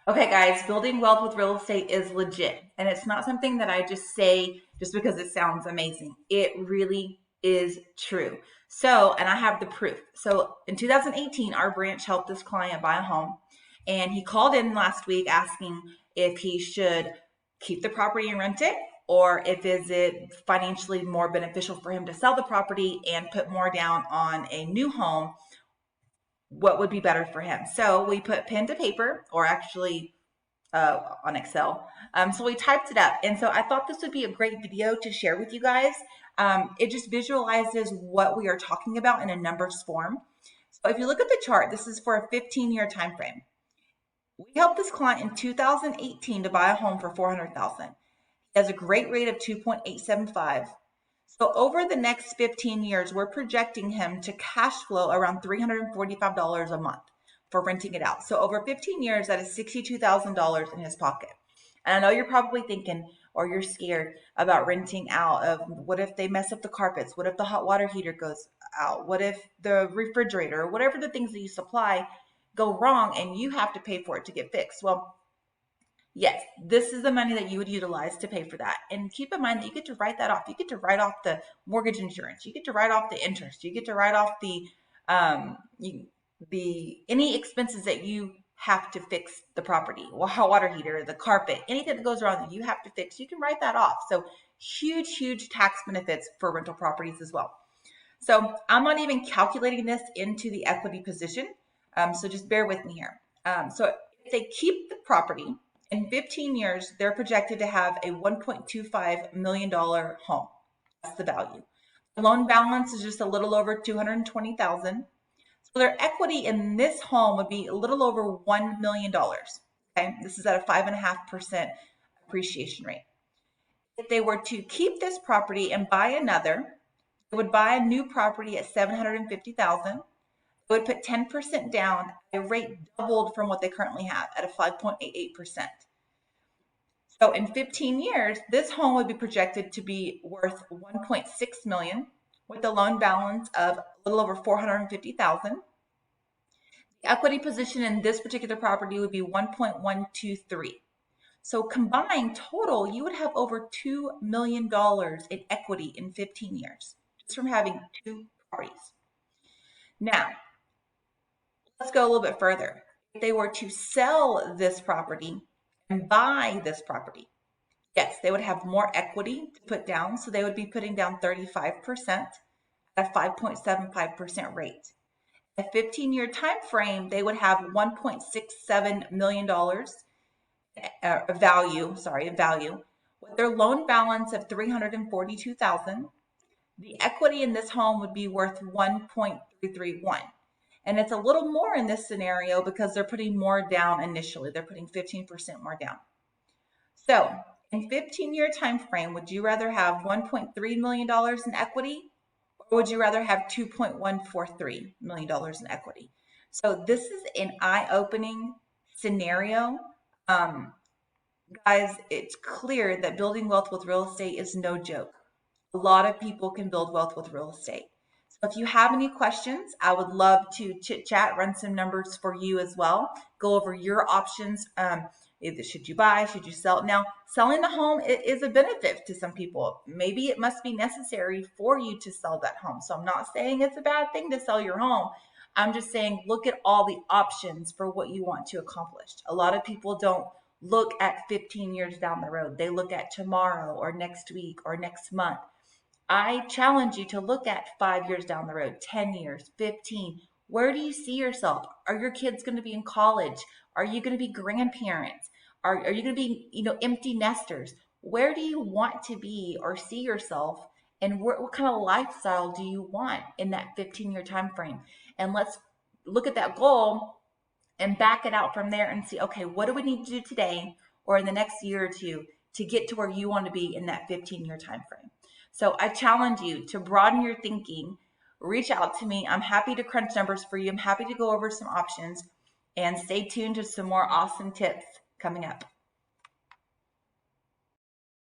Okay, guys, building wealth with real estate is legit. And it's not something that I just say just because it sounds amazing. It really is true. So, and I have the proof. So in 2018, our branch helped this client buy a home. And he called in last week asking if he should keep the property and rent it, or if is it financially more beneficial for him to sell the property and put more down on a new home, what would be better for him. So we put pen to paper, or actually on Excel. So we typed it up. And so I thought this would be a great video to share with you guys. It just visualizes what we are talking about in a numbers form. So if you look at the chart, this is for a 15-year time frame. We helped this client in 2018 to buy a home for $400,000. He has a great rate of 2.875. So over the next 15 years, we're projecting him to cash flow around $345 a month for renting it out. So over 15 years, that is $62,000 in his pocket. And I know you're probably thinking, or you're scared about renting out of, what if they mess up the carpets? What if the hot water heater goes out? What if the refrigerator, or whatever the things that you supply go wrong and you have to pay for it to get fixed? Well, yes, this is the money that you would utilize to pay for that. And keep in mind that you get to write that off. You get to write off the mortgage insurance. You get to write off the interest. You get to write off the any expenses that you have to fix the property, or hot water heater, the carpet, anything that goes wrong that you have to fix. You can write that off. So huge tax benefits for rental properties as well. So I'm not even calculating this into the equity position. So just bear with me here. So if they keep the property, in 15 years, they're projected to have a $1.25 million home. That's the value. The loan balance is just a little over $220,000. So their equity in this home would be a little over $1 million. Okay, this is at a 5.5% appreciation rate. If they were to keep this property and buy another, they would buy a new property at $750,000. They would put 10% down at a rate doubled from what they currently have at a 5.88%. So in 15 years, this home would be projected to be worth $1.6 million with a loan balance of a little over $450,000. The equity position in this particular property would be 1.123. So combined total, you would have over $2 million in equity in 15 years just from having two properties. Now, let's go a little bit further. If they were to sell this property and buy this property, yes, they would have more equity to put down. So they would be putting down 35% at a 5.75% rate. A 15-year time frame, they would have $1.67 million value, with their loan balance of $342,000. The equity in this home would be worth 1.331. And it's a little more in this scenario because they're putting more down initially. They're putting 15% more down. So in 15-year time frame, would you rather have $1.3 million in equity, or would you rather have $2.143 million in equity? So this is an eye-opening scenario. Guys, it's clear that building wealth with real estate is no joke. A lot of people can build wealth with real estate. So if you have any questions, I would love to chit chat, run some numbers for you as well, go over your options. Either should you buy, should you sell? Now, selling the home is a benefit to some people. Maybe it must be necessary for you to sell that home. So I'm not saying it's a bad thing to sell your home. I'm just saying look at all the options for what you want to accomplish. A lot of people don't look at 15 years down the road. They look at tomorrow or next week or next month. I challenge you to look at 5 years down the road, 10 years, 15. Where do you see yourself? Are your kids going to be in college? Are you going to be grandparents? Are you going to be, empty nesters? Where do you want to be or see yourself? And what kind of lifestyle do you want in that 15-year time frame? And let's look at that goal and back it out from there and see, okay, what do we need to do today or in the next year or two to get to where you want to be in that 15-year time frame? So I challenge you to broaden your thinking. Reach out to me. I'm happy to crunch numbers for you. I'm happy to go over some options, and stay tuned to some more awesome tips coming up.